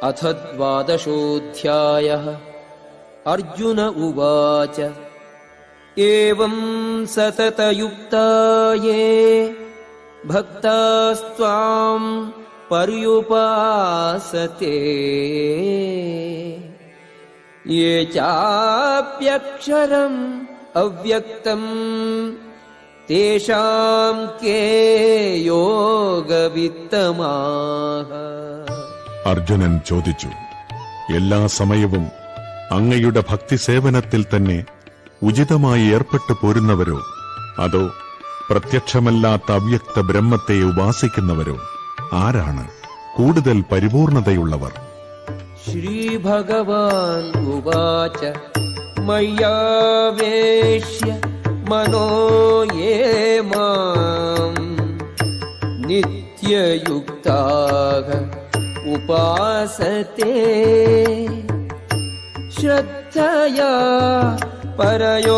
अथ 12ोऽध्यायः। अर्जुन उवाच एवं सततयुक्ता ये भक्तास्त्वां पर्युपासते ये चाप्यक्षरम् अव्यक्तम् तेषां के योगवित्तमाः। അർജുനൻ ചോദിച്ചു, എല്ലാ സമയവും അങ്ങയുടെ ഭക്തിസേവനത്തിൽ തന്നെ ഉചിതമായി ഏർപ്പെട്ടു പോരുന്നവരോ അതോ പ്രത്യക്ഷമല്ലാത്ത അവ്യക്ത ബ്രഹ്മത്തെ ഉപാസിക്കുന്നവരോ ആരാണ് കൂടുതൽ പരിപൂർണതയുള്ളവർ? ശ്രീഭഗവാൻ ഉവാച മയ്യാവേശ്യ മനോ യേ മാം നിത്യയുക്താഃ ഉപാസത്തെ ശ്രദ്ധയാ പരയോപേതാഃ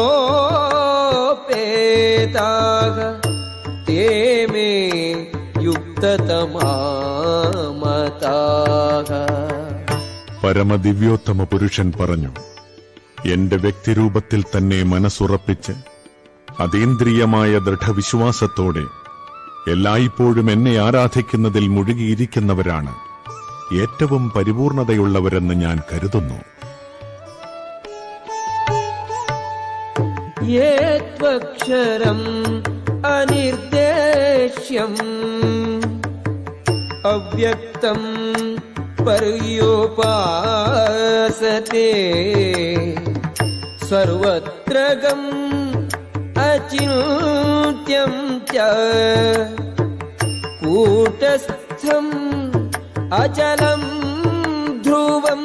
തേ മേ യുക്തതമാമതാഃ. പരമദിവ്യോത്തമ പുരുഷൻ പറഞ്ഞു, എന്റെ വ്യക്തിരൂപത്തിൽ തന്നെ മനസ്സുറപ്പിച്ച് അതീന്ദ്രിയമായ ദൃഢവിശ്വാസത്തോടെ എല്ലായ്പ്പോഴും എന്നെ ആരാധിക്കുന്നതിൽ മുഴുകിയിരിക്കുന്നവരാണ് ഏറ്റവും പരിപൂർണതയുള്ളവരെന്ന് ഞാൻ കരുതുന്നു. യേത്വക്ഷരം അനിർദ്ദേശ്യം അവ്യക്തം പര്യുപാസത്തെ സർവത്രഗം അചിന്ത്യം ച കൂടസ്ഥം അചലം ധ്രുവം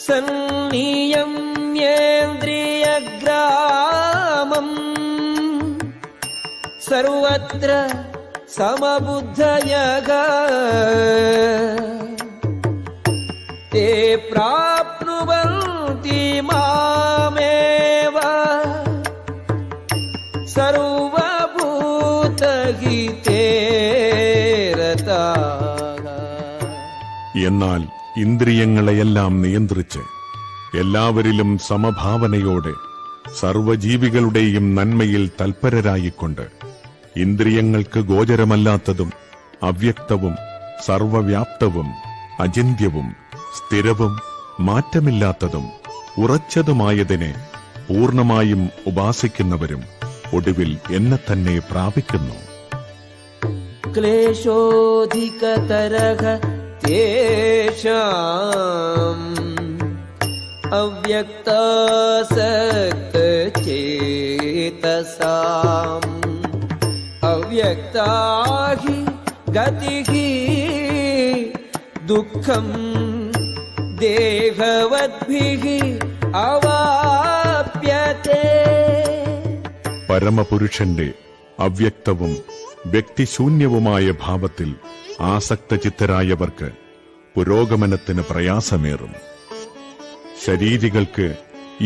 സന്നിയമ്യേന്ദ്രിയഗ്രാമം സർവത്ര സമബുദ്ധയഃ തേ പ്രാപ്നുവന്തി മാമേവ സർവഭൂതഹിതേ രതാഃ. എന്നാൽ ഇന്ദ്രിയങ്ങളെയെല്ലാം നിയന്ത്രിച്ച് എല്ലാവരിലും സമഭാവനയോടെ സർവജീവികളുടെയും നന്മയിൽ തൽപരരായിക്കൊണ്ട് ഇന്ദ്രിയങ്ങൾക്ക് ഗോചരമല്ലാത്തതും അവ്യക്തവും സർവവ്യാപ്തവും അചിന്ത്യവും സ്ഥിരവും മാറ്റമില്ലാത്തതും ഉറച്ചതുമായതിനെ പൂർണ്ണമായും ഉപാസിക്കുന്നവരും ഒടുവിൽ എന്നെ തന്നെ പ്രാപിക്കുന്നു. ക്ലേശോധികതരഃ തേഷാം അവ്യക്താസക്തചേതസാം അവ്യക്താ ഹി ഗതിഃ ദുഃഖം ദേഹവദ്ഭിഃ അവാപ്യത്തെ. പരമപുരുഷന്റെ അവ്യക്തവും വ്യക്തിശൂന്യവുമായ ഭാവത്തിൽ ആസക്തചിത്തരായവർക്ക് പുരോഗമനത്തിന് പ്രയാസമേറും. ശരീരികൾക്ക്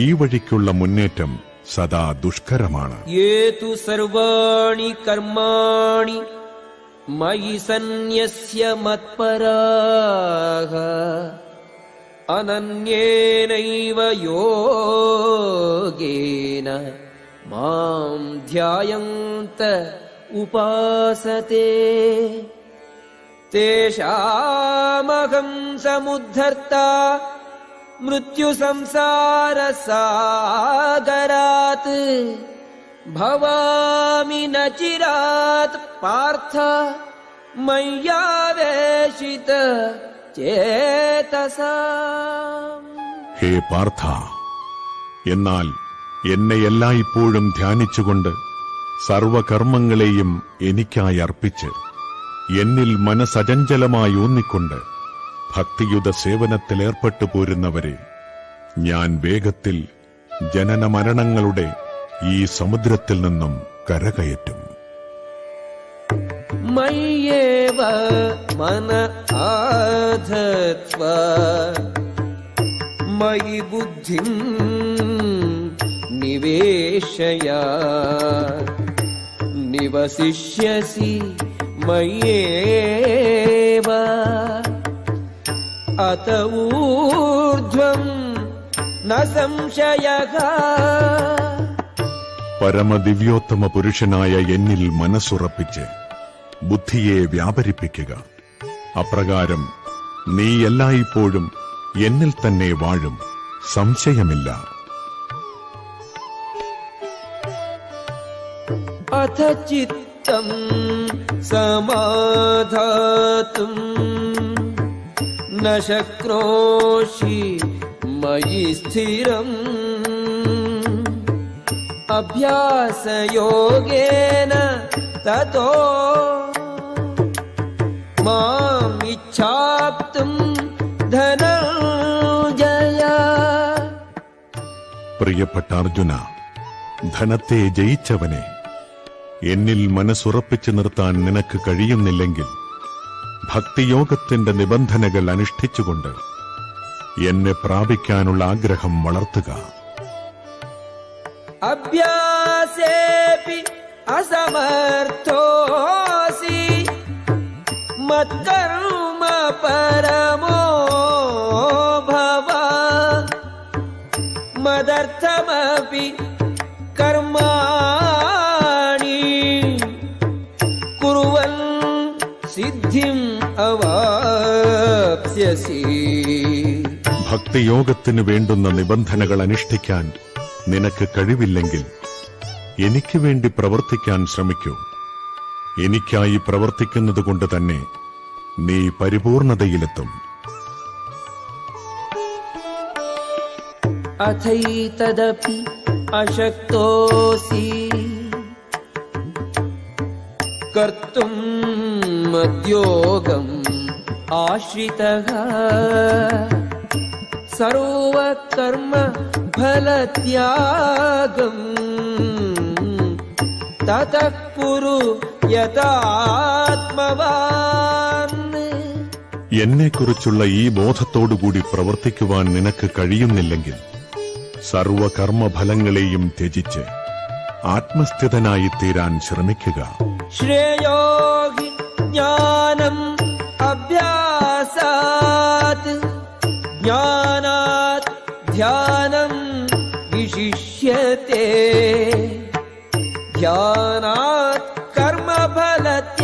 ഈ വഴിക്കുള്ള മുന്നേറ്റം സദാ ദുഷ്കരമാണ്. യേതു സർവാണി കർമാണി മയി സന്യസ്യ മത്പരാഃ അനന്യേനൈവ യോഗേന മാം ധ്യായന്ത ഉപാസത്തെ തേഷാമഹം സമുദ്ധർത്താ മൃത്യുസംസാരസാഗരാത് ഭവാമി ന ചിരാത് പാർത്ഥ മയ്യാവേശിത ചേതസാം. ഹേ പാർത്ഥ, എന്നാൽ എന്നെ എല്ലായ്പ്പോഴും ധ്യാനിച്ചുകൊണ്ട് സർവകർമ്മങ്ങളെയും എനിക്കായി അർപ്പിച്ച് എന്നിൽ മനസ്സചഞ്ചലമായി ഊന്നിക്കൊണ്ട് ഭക്തിയുത സേവനത്തിലേർപ്പെട്ടു പോരുന്നവരെ ഞാൻ വേഗത്തിൽ ജനന മരണങ്ങളുടെ ഈ സമുദ്രത്തിൽ നിന്നും കരകയറ്റും. മയ്യേവ മന ആധത്വ മയി ബുദ്ധിം നിവേശയ നിവസിഷ്യസി മയ്യേവ अत ऊर्ध्वं न संशयः പരമദിവ്യോത്തമ പുരുഷനായ എന്നിൽ മനസ്സുറപ്പിച്ച് ബുദ്ധിയെ വ്യാപരിപ്പിക്കുക. അപ്രകാരം നീ എല്ലായ്പ്പോഴും എന്നിൽ തന്നെ വാഴും, സംശയമില്ല. अथ चित्तं समाधातुं न शक्नोषि मयि स्थिरम् अभ्यासयोगेन ततो माम् इच्छाप्तुं धनञ्जय. പ്രിയപ്പെട്ട അർജുന, ധനത്തെ ജയിച്ചവനെ, എന്നിൽ മനസ്സുറപ്പിച്ചു നിർത്താൻ നിനക്ക് കഴിയുന്നില്ലെങ്കിൽ ഭക്തിയോഗത്തിന്റെ നിബന്ധനകൾ അനുഷ്ഠിച്ചുകൊണ്ട് എന്നെ പ്രാപിക്കാനുള്ള ആഗ്രഹം വളർത്തുക. अभ्यासेऽपि असमर्थोऽसि मत्कर्म परमो भव मदर्थमपि कर्माणि कुर्वन् सिद्धिम् अवाप्स्यसि. ഭക്തിയോഗത്തിനു വേണ്ടുന്ന നിബന്ധനകൾ അനുഷ്ഠിക്കാൻ നിനക്ക് കഴിവില്ലെങ്കിൽ എനിക്ക് വേണ്ടി പ്രവർത്തിക്കാൻ ശ്രമിക്കൂ. എനിക്കായി പ്രവർത്തിക്കുന്നതുകൊണ്ട് തന്നെ നീ പരിപൂർണതയിലെത്തും. अथैतदपि अशक्तोऽसि कर्तुं मद्योगम् आश्रितः सर्वकर्म फलत्यागम् ततः कुरु यथात्मवान्. എന്നെക്കുറിച്ചുള്ള ഈ ബോധത്തോടുകൂടി പ്രവർത്തിക്കുവാൻ നിനക്ക് കഴിയുന്നില്ലെങ്കിൽ സർവകർമ്മഫലങ്ങളെയും ത്യജിച്ച് ആത്മസ്ഥിതനായി തീരാൻ ശ്രമിക്കുക. ശ്രേയോ ഹി ജ്ഞാനം അഭ്യാസാത് ജ്ഞാനാത് ധ്യാനം വിശിഷ്യത്തെ ധ്യാനാത് കർമ്മഫലത്യാഗഃ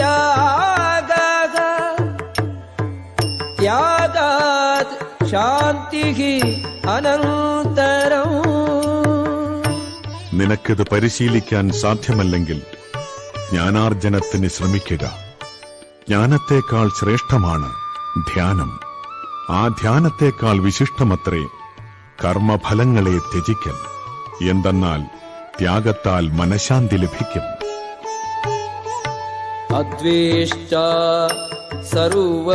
ത്യാഗാത് ശാന്തിഃ അനന്തരം. നിനക്കിത് പരിശീലിക്കാൻ സാധ്യമല്ലെങ്കിൽ ജ്ഞാനാർജനത്തിന് ശ്രമിക്കുക. ജ്ഞാനത്തേക്കാൾ ശ്രേഷ്ഠമാണ് ധ്യാനം. ആ ധ്യാനത്തേക്കാൾ വിശിഷ്ടമത്രേ കർമ്മഫലങ്ങളെ ത്യജിക്കൽ. എന്തെന്നാൽ ത്യാഗത്താൽ മനഃശാന്തി ലഭിക്കും. അദ്വേഷ്ടാ സർവഭൂതാനാം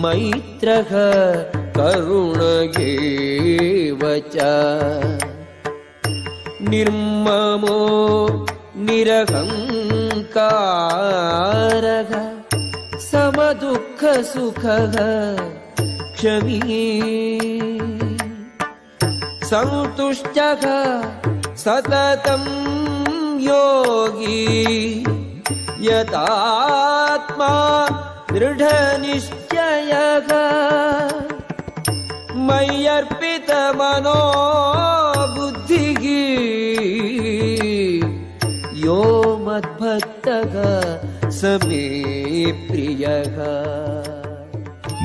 മൈത്രഃ കരുണ ഏവ ച നിർമ്മമോ നിരഹങ്കാരഃ സമദുഃഖസുഖഃ ക്ഷമീ സന്തുഷ്ടഃ സതതം യോഗി യഥാത്മാ ദൃഢനിശ്ചയഃ മയ്യർപ്പിതമനോ ബുദ്ധിഃ യോ മദ്ഭക്തഃ സമേ പ്രിയഃ.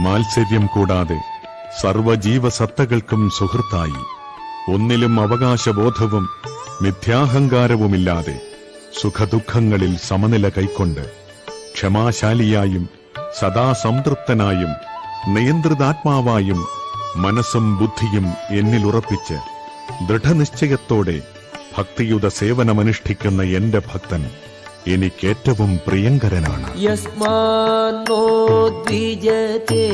മാത്സര്യം കൂടാതെ സർവജീവസത്തകൾക്കും സുഹൃത്തായി ഒന്നിലും അവകാശബോധവും മിഥ്യാഹങ്കാരവുമില്ലാതെ സുഖദുഃഖങ്ങളിൽ സമനില കൈക്കൊണ്ട് ക്ഷമാശാലിയായും സദാ സംതൃപ്തനായും നിയന്ത്രിതാത്മാവായും മനസ്സും ബുദ്ധിയും എന്നിലുറപ്പിച്ച് ദൃഢനിശ്ചയത്തോടെ ഭക്തിയുത സേവനമനുഷ്ഠിക്കുന്ന എന്റെ ഭക്തൻ എനിക്കേറ്റവും പ്രിയങ്കരനാണ്. യസ്മാന്നോ ദ്വിജതേ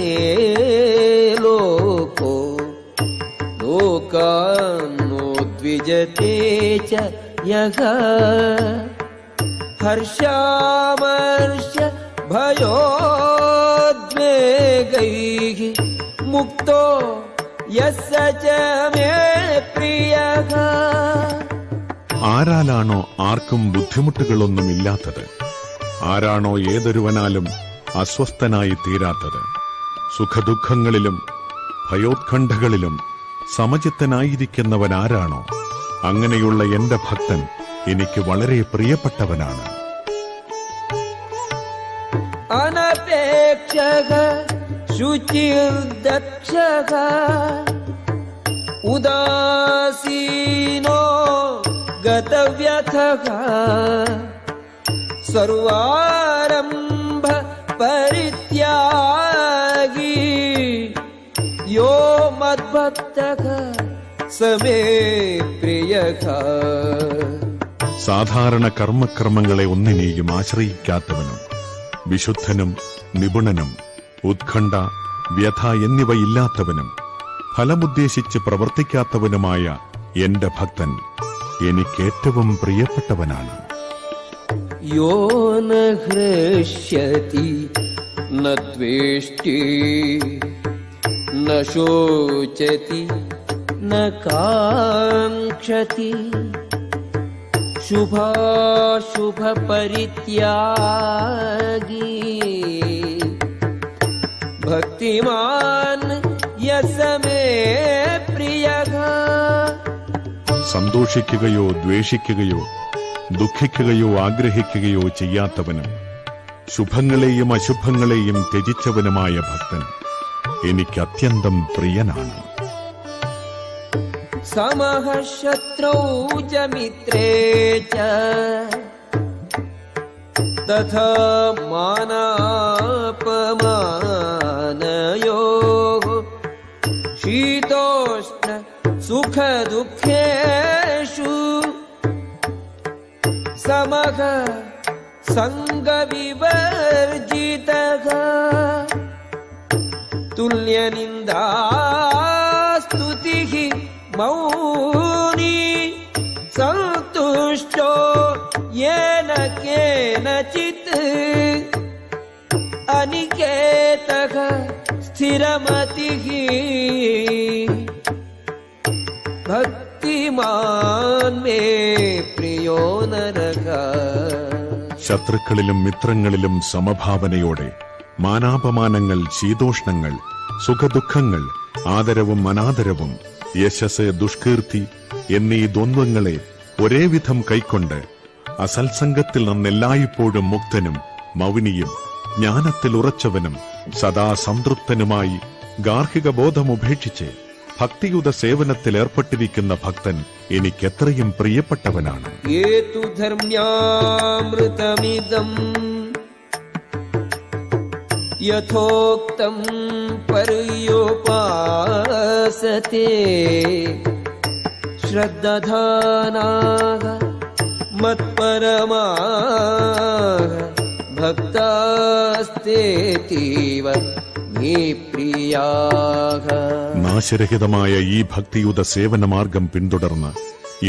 ലോകോ ലോകാന്നോ ദ്വിജതേ ച യഃ ഹർഷാമർഷ ഭയോദ്വേഗൈഃ മുക്തോ യസ്സ ച മേ പ്രിയഃ. ആരാലാണോ ആർക്കും ബുദ്ധിമുട്ടുകളൊന്നുമില്ലാത്തത്, ആരാണോ ഏതൊരുവനാലും അസ്വസ്ഥനായി തീരാത്തത്? സുഖദുഃഖങ്ങളിലും ഭയോത്കണ്ഠകളിലും സമചിത്തനായിരിക്കുന്നവനാരാണോ അങ്ങനെയുള്ള എന്റെ ഭക്തൻ എനിക്ക് വളരെ പ്രിയപ്പെട്ടവനാണ്. അനപേക്ഷക ശുചിർദക്ഷക ഉദാസീനോ ഗതവ്യഥക സർവാരംഭ പരിത്യാഗി യോ മദ്ഭക്തഃ സമേ പ്രിയഃ. സാധാരണ കർമ്മക്രമങ്ങളെ ഒന്നിനെയും ആശ്രയിക്കാത്തവനും വിശുദ്ധനും നിപുണനും ഉത്കണ്ഠ വ്യഥ എന്നിവയില്ലാത്തവനും ഫലമുദ്ദേശിച്ച് പ്രവർത്തിക്കാത്തവനുമായ എന്റെ ഭക്തൻ എനിക്കേറ്റവും പ്രിയപ്പെട്ടവനാണ്. യോ ന ഹൃഷ്യതി ന ദ്വേഷ്ടി ന ശോചതി ന കാംക്ഷതി ശുഭാശുഭ പരിത്യാഗി ഭക്തിമാൻ യസമേ പ്രിയഃ. സന്തോഷിക്കുകയോ ദ്വേഷിക്കുകയോ ദുഃഖിക്കുകയോ ആഗ്രഹിക്കുകയോ ചെയ്യാത്തവനും ശുഭങ്ങളെയും അശുഭങ്ങളെയും ത്യജിച്ചവനുമായ ഭക്തൻ എനിക്ക് അത്യന്തം പ്രിയനാണ്. സമഃ ശത്രൗ ച മിത്രേ ച തഥാ മാനാപമാനയോഃ ശീതോഷ്ണ സുഖ ദുഃഖേഷു സമഃ സംഗ വിവർജിതഃ തുല്യനിന്ദാ സ്തുതിഃ മൗനി സന്തുഷ്ടോ യേന കേനചിത് അനികേതഃ സ്ഥിരമതിഃ ഭക്തിമാൻ മേ പ്രിയോ നരഃ. ശത്രുക്കളിലും മിത്രങ്ങളിലും സമഭാവനയോടെ മാനാപമാനങ്ങൾ ശീതോഷ്ണങ്ങൾ സുഖദുഃഖങ്ങൾ ആദരവും അനാദരവും യശസ് ദുഷ്കീർത്തി എന്നീ ദ്വന്ദ്വങ്ങളെ ഒരേവിധം കൈക്കൊണ്ട് അസത്സംഗത്തിൽ നിന്നെല്ലായ്പ്പോഴും മുക്തനും മൗനിയും ജ്ഞാനത്തിൽ ഉറച്ചവനും സദാ സംതൃപ്തനുമായി ഗാർഹിക ബോധമുപേക്ഷിച്ച് ഭക്തിയുത സേവനത്തിൽ ഏർപ്പെട്ടിരിക്കുന്ന ഭക്തൻ എനിക്കെത്രയും പ്രിയപ്പെട്ടവനാണ്. ഏതു ധർമ്യാമൃതമിദം യഥോക്തം പര്യോപാസത്തെ ശ്രദ്ധാനാഃ മത്പരമാഃ ഭക്താസ്തേതീവ മേ പ്രിയാഃ. നാശരഹിതമായ ഈ ഭക്തിയുത സേവനമാർഗം പിന്തുടർന്ന്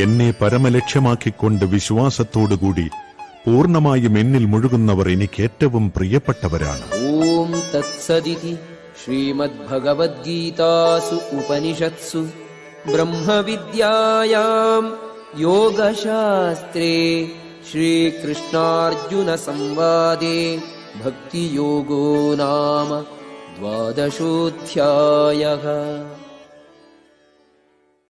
എന്നെ പരമലക്ഷ്യമാക്കിക്കൊണ്ട് വിശ്വാസത്തോടുകൂടി പൂർണ്ണമായും എന്നിൽ മുഴുകുന്നവർ എനിക്ക് ഏറ്റവും പ്രിയപ്പെട്ടവരാണ്. ഓം തത്സദിതി ശ്രീമദ്ഭഗവദ്ഗീതാസു ഉപനിഷത്സു ബ്രഹ്മവിദ്യായാം യോഗശാസ്ത്രേ ശ്രീകൃഷ്ണാർജുന സംവാദേ ഭക്തിയോഗോ നാമ ദ്വാദശോധ്യായഃ.